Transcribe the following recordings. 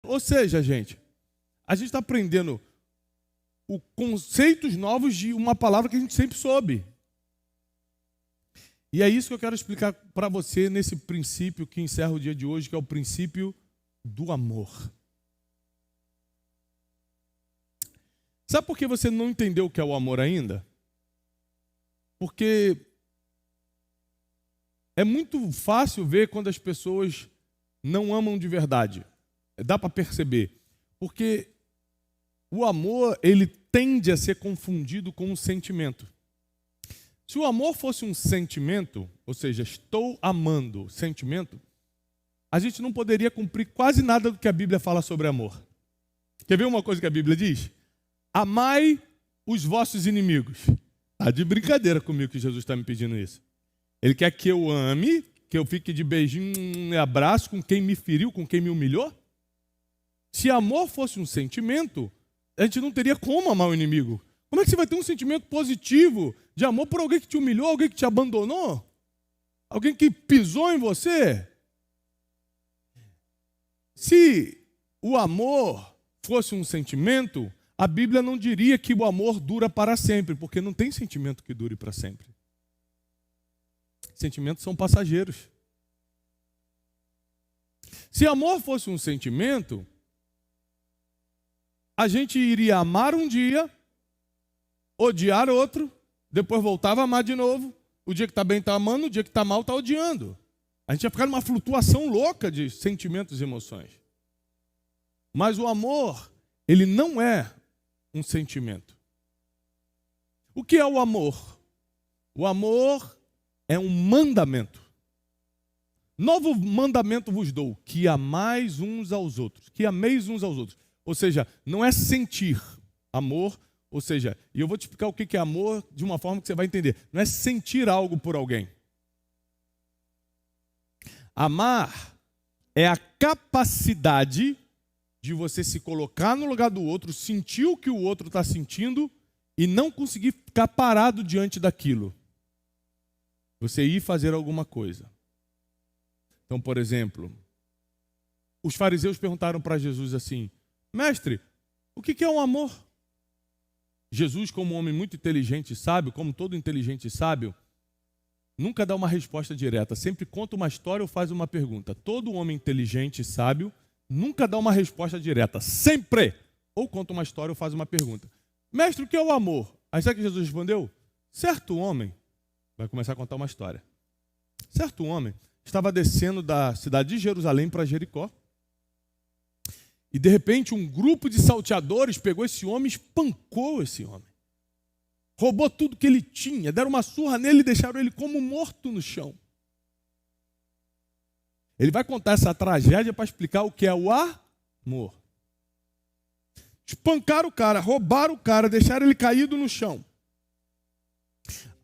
Ou seja, gente, a gente está aprendendo conceitos novos de uma palavra que a gente sempre soube. E é isso que eu quero explicar para você nesse princípio que encerra o dia de hoje, que é o princípio do amor. Sabe por que você não entendeu o que é o amor ainda? Porque é muito fácil ver quando as pessoas não amam de verdade. Dá para perceber. Porque o amor, ele tende a ser confundido com um sentimento. Se o amor fosse um sentimento, ou seja, estou amando sentimento, a gente não poderia cumprir quase nada do que a Bíblia fala sobre amor. Quer ver uma coisa que a Bíblia diz? Amai os vossos inimigos. Tá de brincadeira comigo que Jesus está me pedindo isso. Ele quer que eu ame, que eu fique de beijinho e abraço com quem me feriu, com quem me humilhou? Se amor fosse um sentimento, a gente não teria como amar o inimigo. Como é que você vai ter um sentimento positivo de amor por alguém que te humilhou, alguém que te abandonou? Alguém que pisou em você? Se o amor fosse um sentimento, a Bíblia não diria que o amor dura para sempre, porque não tem sentimento que dure para sempre. Sentimentos são passageiros. Se amor fosse um sentimento, a gente iria amar um dia, odiar outro, depois voltava a amar de novo. O dia que está bem está amando, o dia que está mal está odiando. A gente ia ficar numa flutuação louca de sentimentos e emoções. Mas o amor, ele não é um sentimento. O que é o amor? O amor é um mandamento. Novo mandamento vos dou, que amais uns aos outros, que ameis uns aos outros. Ou seja, não é sentir amor, ou seja, e eu vou te explicar o que é amor de uma forma que você vai entender. Não é sentir algo por alguém. Amar é a capacidade de você se colocar no lugar do outro, sentir o que o outro está sentindo e não conseguir ficar parado diante daquilo. Você ir fazer alguma coisa. Então, por exemplo, os fariseus perguntaram para Jesus assim: Mestre, o que é um amor? Jesus, como um homem muito inteligente e sábio, como todo inteligente e sábio, nunca dá uma resposta direta, sempre conta uma história ou faz uma pergunta. Todo homem inteligente e sábio nunca dá uma resposta direta, sempre! Ou conta uma história ou faz uma pergunta. Mestre, o que é o amor? Aí sabe o que Jesus respondeu? Certo homem, vai começar a contar uma história. Certo homem estava descendo da cidade de Jerusalém para Jericó. E de repente um grupo de salteadores pegou esse homem e espancou esse homem. Roubou tudo que ele tinha, deram uma surra nele e deixaram ele como morto no chão. Ele vai contar essa tragédia para explicar o que é o amor. Espancaram o cara, roubaram o cara, deixaram ele caído no chão.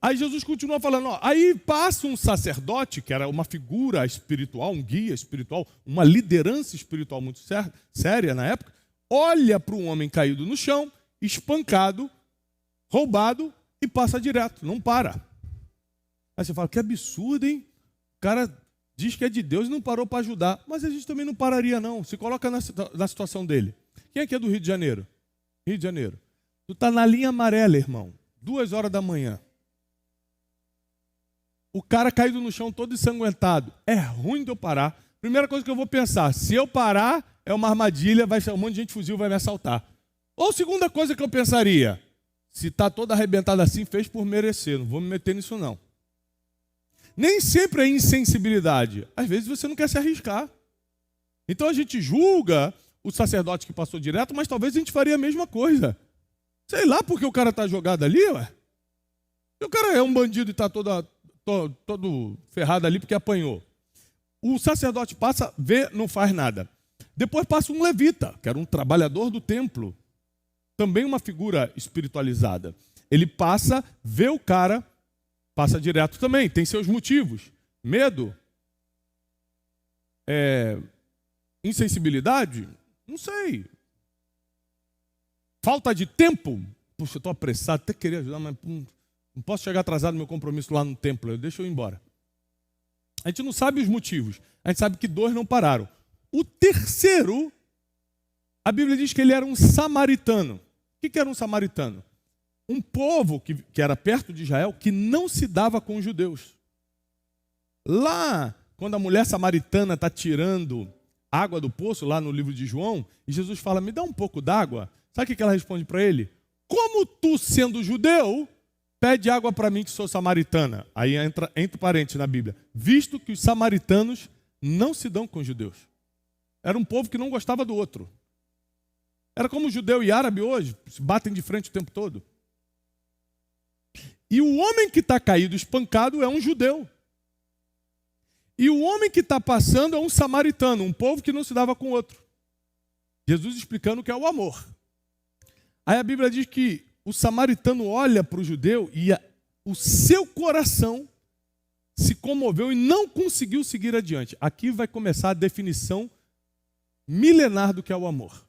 Aí Jesus continua falando, aí passa um sacerdote, que era uma figura espiritual, um guia espiritual, uma liderança espiritual muito séria na época, olha para um homem caído no chão, espancado, roubado e passa direto, não para. Aí você fala, que absurdo, hein? O cara diz que é de Deus e não parou para ajudar, mas a gente também não pararia não, se coloca na situação dele. Quem aqui é do Rio de Janeiro? Rio de Janeiro. Tu está na linha amarela, irmão, 2h da manhã. O cara caído no chão todo ensanguentado. É ruim de eu parar. Primeira coisa que eu vou pensar, se eu parar, é uma armadilha, vai um monte de gente fuzil vai me assaltar. Ou segunda coisa que eu pensaria, se está todo arrebentado assim, fez por merecer, não vou me meter nisso não. Nem sempre é insensibilidade. Às vezes você não quer se arriscar. Então a gente julga o sacerdote que passou direto, mas talvez a gente faria a mesma coisa. Sei lá porque o cara está jogado ali, ué. Se o cara é um bandido e está todo ferrado ali porque apanhou. O sacerdote passa, vê, não faz nada. Depois passa um levita, que era um trabalhador do templo. Também uma figura espiritualizada. Ele passa, vê o cara, passa direto também. Tem seus motivos. Medo. Insensibilidade? Não sei. Falta de tempo? Puxa, eu estou apressado, até queria ajudar, mas não posso chegar atrasado no meu compromisso lá no templo, deixa eu ir embora. A gente não sabe os motivos, a gente sabe que 2 não pararam. O terceiro A Bíblia diz que ele era um samaritano. O que era um samaritano? Um povo que era perto de Israel, que não se dava com os judeus. Lá, quando a mulher samaritana está tirando água do poço, lá no livro de João, e Jesus fala, me dá um pouco d'água. Sabe o que ela responde para ele? Como tu, sendo judeu, pede água para mim que sou samaritana? Aí entra parênteses na Bíblia. Visto que os samaritanos não se dão com os judeus. Era um povo que não gostava do outro. Era como judeu e árabe hoje, se batem de frente o tempo todo. E o homem que está caído, espancado, é um judeu. E o homem que está passando é um samaritano, um povo que não se dava com o outro. Jesus explicando o que é o amor. Aí a Bíblia diz que o samaritano olha para o judeu e o seu coração se comoveu e não conseguiu seguir adiante. Aqui vai começar a definição milenar do que é o amor.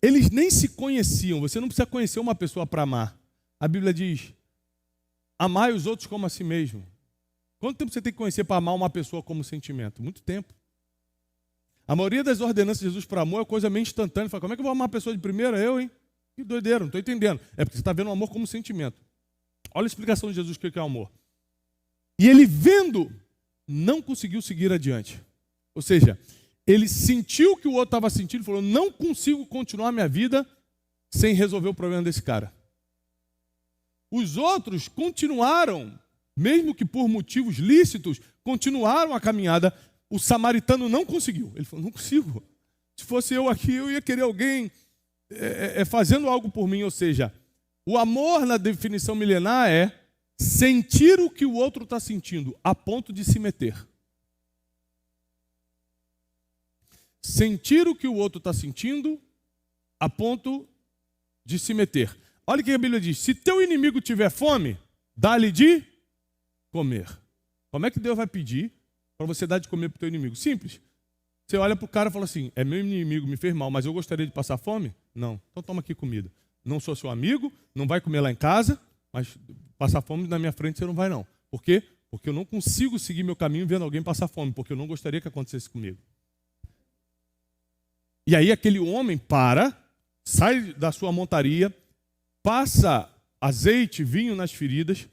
Eles nem se conheciam. Você não precisa conhecer uma pessoa para amar. A Bíblia diz, amai os outros como a si mesmo. Quanto tempo você tem que conhecer para amar uma pessoa como sentimento? Muito tempo. A maioria das ordenanças de Jesus para amor é coisa meio instantânea. Fala, como é que eu vou amar uma pessoa de primeira? Eu, hein? Que doideira, não estou entendendo. É porque você está vendo o amor como sentimento. Olha a explicação de Jesus do que é o amor. E ele vendo, não conseguiu seguir adiante. Ou seja, ele sentiu que o outro estava sentindo e falou, não consigo continuar minha vida sem resolver o problema desse cara. Os outros continuaram, mesmo que por motivos lícitos, continuaram a caminhada. O samaritano não conseguiu. Ele falou, não consigo. Se fosse eu aqui, eu ia querer alguém fazendo algo por mim. Ou seja, o amor, na definição milenar, é sentir o que o outro está sentindo, a ponto de se meter. Sentir o que o outro está sentindo, a ponto de se meter. Olha o que a Bíblia diz. Se teu inimigo tiver fome, dá-lhe de comer. Como é que Deus vai pedir para você dar de comer para o teu inimigo? Simples. Você olha para o cara e fala assim, é meu inimigo, me fez mal, mas eu gostaria de passar fome? Não. Então toma aqui comida. Não sou seu amigo, não vai comer lá em casa, mas passar fome na minha frente você não vai não. Por quê? Porque eu não consigo seguir meu caminho vendo alguém passar fome, porque eu não gostaria que acontecesse comigo. E aí aquele homem sai da sua montaria, passa azeite, vinho nas feridas,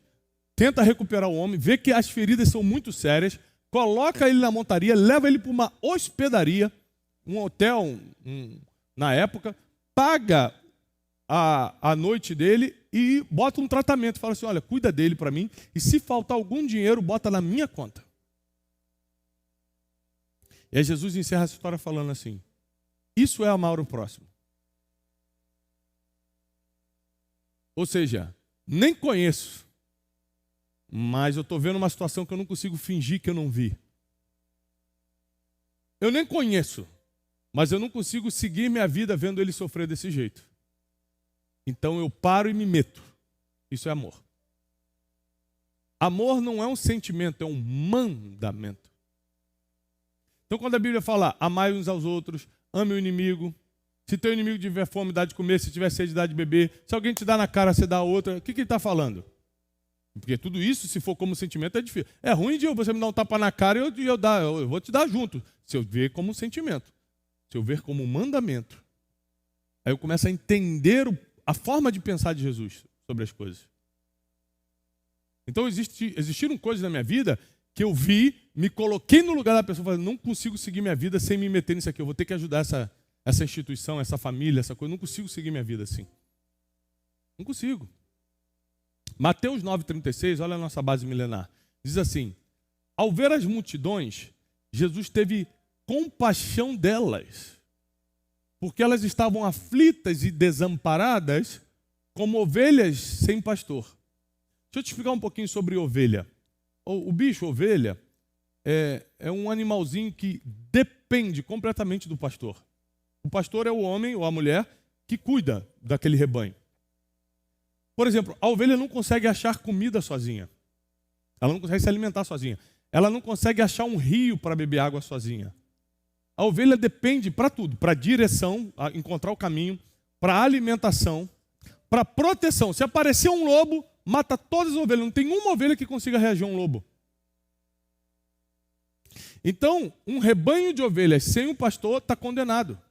tenta recuperar o homem, vê que as feridas são muito sérias, coloca ele na montaria, leva ele para uma hospedaria, um hotel na época, paga a noite dele e bota um tratamento. Fala assim, olha, cuida dele para mim e se faltar algum dinheiro, bota na minha conta. E aí Jesus encerra essa história falando assim, isso é amar o próximo. Ou seja, nem conheço, mas eu estou vendo uma situação que eu não consigo fingir que eu não vi. Eu nem conheço, mas eu não consigo seguir minha vida vendo ele sofrer desse jeito. Então eu paro e me meto. Isso é amor. Amor não é um sentimento, é um mandamento. Então quando a Bíblia fala, amai uns aos outros, ame o inimigo, se teu inimigo tiver fome, dá de comer, se tiver sede, dá de beber, se alguém te dá na cara, você dá a outra, o que ele está falando? Porque tudo isso, se for como sentimento, é difícil. É ruim de você me dar um tapa na cara e eu vou te dar junto. Se eu ver como sentimento, se eu ver como um mandamento, aí eu começo a entender a forma de pensar de Jesus sobre as coisas. Então existiram coisas na minha vida que eu vi, me coloquei no lugar da pessoa e falei, não consigo seguir minha vida sem me meter nisso aqui. Eu vou ter que ajudar essa instituição, essa família, essa coisa. Eu não consigo seguir minha vida assim. Não consigo. Mateus 9,36, olha a nossa base milenar. Diz assim, ao ver as multidões, Jesus teve compaixão delas, porque elas estavam aflitas e desamparadas como ovelhas sem pastor. Deixa eu te explicar um pouquinho sobre ovelha. O bicho, ovelha, é um animalzinho que depende completamente do pastor. O pastor é o homem ou a mulher que cuida daquele rebanho. Por exemplo, a ovelha não consegue achar comida sozinha. Ela não consegue se alimentar sozinha. Ela não consegue achar um rio para beber água sozinha. A ovelha depende para tudo, para direção, encontrar o caminho, para alimentação, para proteção. Se aparecer um lobo, mata todas as ovelhas. Não tem uma ovelha que consiga reagir a um lobo. Então, um rebanho de ovelhas sem um pastor está condenado.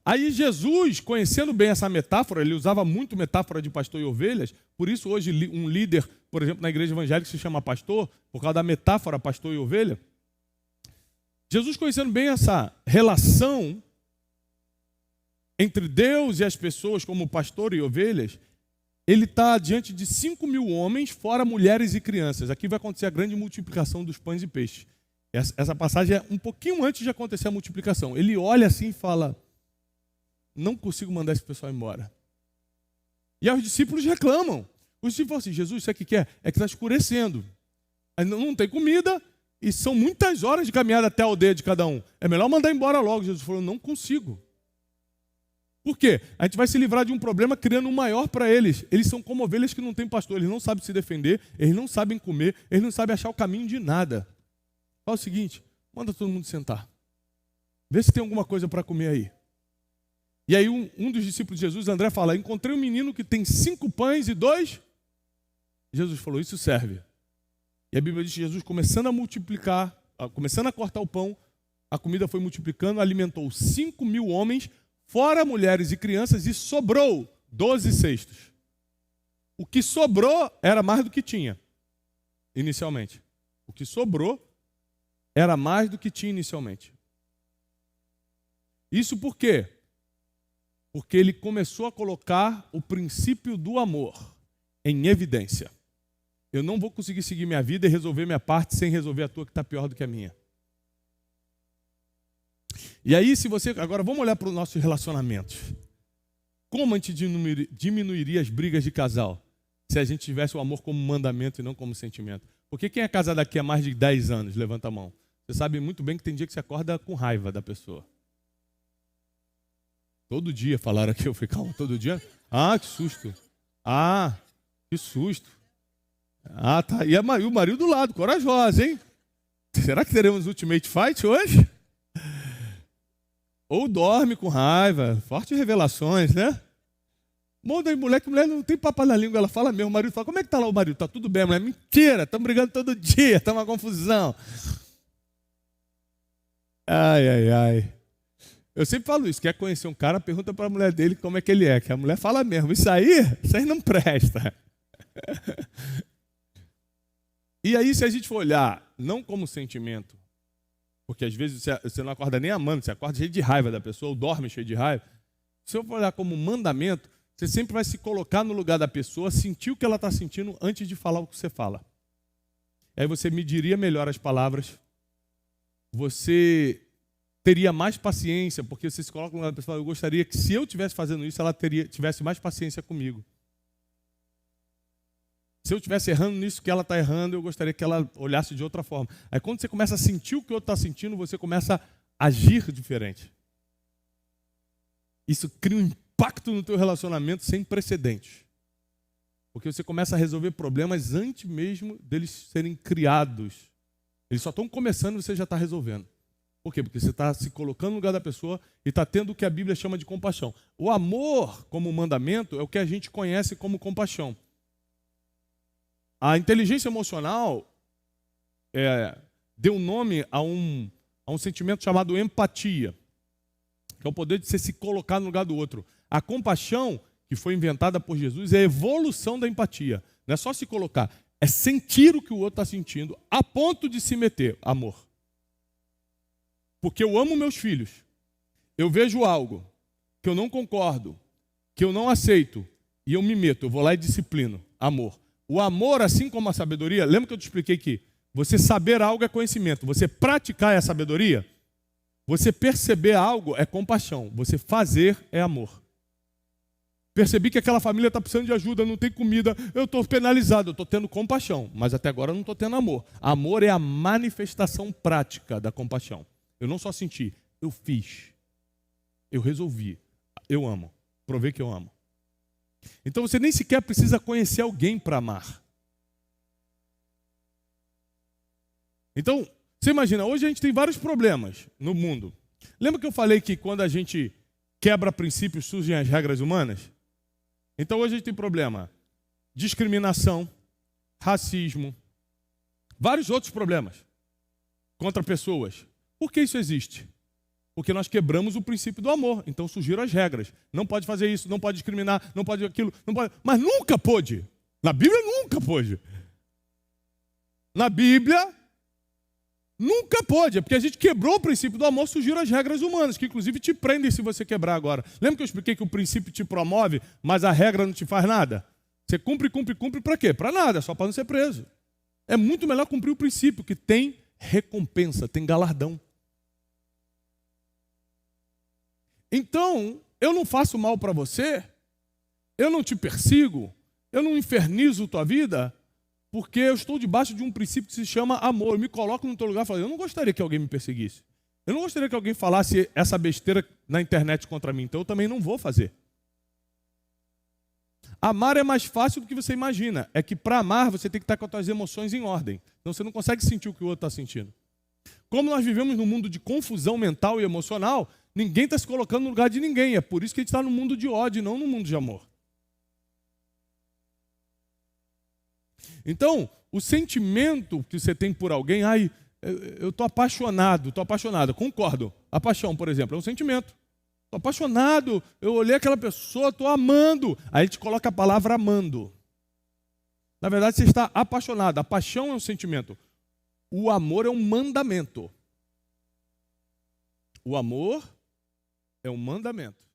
Aí Jesus, conhecendo bem essa metáfora, ele usava muito metáfora de pastor e ovelhas, por isso hoje um líder, por exemplo, na igreja evangélica se chama pastor, por causa da metáfora pastor e ovelha. Jesus, conhecendo bem essa relação entre Deus e as pessoas como pastor e ovelhas, ele está diante de 5.000 homens, fora mulheres e crianças. Aqui vai acontecer a grande multiplicação dos pães e peixes. Essa passagem é um pouquinho antes de acontecer a multiplicação. Ele olha assim e fala, não consigo mandar esse pessoal embora. E aí os discípulos reclamam. Os discípulos falam assim, Jesus, isso aqui que é que está escurecendo. Não tem comida e são muitas horas de caminhada até a aldeia de cada um. É melhor mandar embora logo. Jesus falou, não consigo. Por quê? A gente vai se livrar de um problema criando um maior para eles. Eles são como ovelhas que não têm pastor. Eles não sabem se defender, eles não sabem comer, eles não sabem achar o caminho de nada. Fala o seguinte, manda todo mundo sentar. Vê se tem alguma coisa para comer aí. E aí um dos discípulos de Jesus, André, fala, encontrei um menino que tem 5 pães e 2. Jesus falou, isso serve. E a Bíblia diz que Jesus, começando a multiplicar, começando a cortar o pão, a comida foi multiplicando, alimentou 5.000 homens, fora mulheres e crianças, e sobrou 12 cestos. O que sobrou era mais do que tinha, inicialmente. O que sobrou era mais do que tinha inicialmente. Isso por quê? Porque ele começou a colocar o princípio do amor em evidência. Eu não vou conseguir seguir minha vida e resolver minha parte sem resolver a tua que está pior do que a minha. E aí, agora vamos olhar para os nossos relacionamentos. Como a gente diminuiria as brigas de casal se a gente tivesse o amor como mandamento e não como sentimento? Porque quem é casado aqui há mais de 10 anos, levanta a mão. Você sabe muito bem que tem dia que você acorda com raiva da pessoa. Todo dia falaram aqui, eu falei, calma, todo dia? Ah, que susto. Ah, que susto. Ah, tá. E o marido do lado, corajosa, hein? Será que teremos Ultimate Fight hoje? Ou dorme com raiva, fortes revelações, né? Muda aí, mulher, que mulher não tem papo na língua, ela fala mesmo. O marido fala, como é que tá lá o marido? Tá tudo bem, a mulher, mentira, estamos brigando todo dia, tá uma confusão. Ai, ai, ai. Eu sempre falo isso, quer conhecer um cara, pergunta para a mulher dele como é que ele é, que a mulher fala mesmo, isso aí não presta. E aí, se a gente for olhar, não como sentimento, porque às vezes você não acorda nem amando, você acorda cheio de raiva da pessoa, ou dorme cheio de raiva. Se eu for olhar como mandamento, você sempre vai se colocar no lugar da pessoa, sentir o que ela está sentindo antes de falar o que você fala. Aí você mediria melhor as palavras, você teria mais paciência, porque você se coloca no lugar da pessoa, eu gostaria que se eu estivesse fazendo isso, ela tivesse mais paciência comigo. Se eu estivesse errando nisso que ela está errando, eu gostaria que ela olhasse de outra forma. Aí quando você começa a sentir o que o outro está sentindo, você começa a agir diferente. Isso cria um impacto no teu relacionamento sem precedentes. Porque você começa a resolver problemas antes mesmo deles serem criados. Eles só estão começando e você já está resolvendo. Por quê? Porque você está se colocando no lugar da pessoa e está tendo o que a Bíblia chama de compaixão. O amor como mandamento é o que a gente conhece como compaixão. A inteligência emocional deu nome a um sentimento chamado empatia, que é o poder de você se colocar no lugar do outro. A compaixão, que foi inventada por Jesus, é a evolução da empatia. Não é só se colocar, é sentir o que o outro está sentindo, a ponto de se meter, amor. Porque eu amo meus filhos. Eu vejo algo que eu não concordo, que eu não aceito, e eu me meto, eu vou lá e disciplino, amor. O amor, assim como a sabedoria, lembra que eu te expliquei que você saber algo é conhecimento, você praticar é sabedoria, você perceber algo é compaixão, você fazer é amor. Percebi que aquela família está precisando de ajuda, não tem comida, eu estou penalizado, eu estou tendo compaixão, mas até agora eu não estou tendo amor. Amor é a manifestação prática da compaixão. Eu não só senti, eu fiz, eu resolvi, eu amo, provei que eu amo. Então você nem sequer precisa conhecer alguém para amar. Então, você imagina, hoje a gente tem vários problemas no mundo. Lembra que eu falei que quando a gente quebra princípios surgem as regras humanas? Então hoje a gente tem problema, discriminação, racismo, vários outros problemas. contra pessoas. Por que isso existe? Porque nós quebramos o princípio do amor. Então surgiram as regras. Não pode fazer isso, não pode discriminar, não pode aquilo, não pode. Mas nunca pôde. Na Bíblia nunca pôde. Na Bíblia nunca pôde. É porque a gente quebrou o princípio do amor, surgiram as regras humanas, que inclusive te prendem se você quebrar agora. Lembra que eu expliquei que o princípio te promove, mas a regra não te faz nada? Você cumpre para quê? Para nada, só para não ser preso. É muito melhor cumprir o princípio, que tem recompensa, tem galardão. Então, eu não faço mal para você, eu não te persigo, eu não infernizo tua vida, porque eu estou debaixo de um princípio que se chama amor. Eu me coloco no teu lugar e falo, eu não gostaria que alguém me perseguisse. Eu não gostaria que alguém falasse essa besteira na internet contra mim, então eu também não vou fazer. Amar é mais fácil do que você imagina. É que para amar você tem que estar com as suas emoções em ordem. Então você não consegue sentir o que o outro está sentindo. Como nós vivemos num mundo de confusão mental e emocional, ninguém está se colocando no lugar de ninguém. É por isso que a gente está no mundo de ódio e não no mundo de amor. Então, o sentimento que você tem por alguém, eu estou apaixonado, estou apaixonada. Concordo. A paixão, por exemplo, é um sentimento. Estou apaixonado, eu olhei aquela pessoa, estou amando. Aí ele te coloca a palavra amando. Na verdade, você está apaixonado. A paixão é um sentimento. O amor é um mandamento. O amor é um mandamento.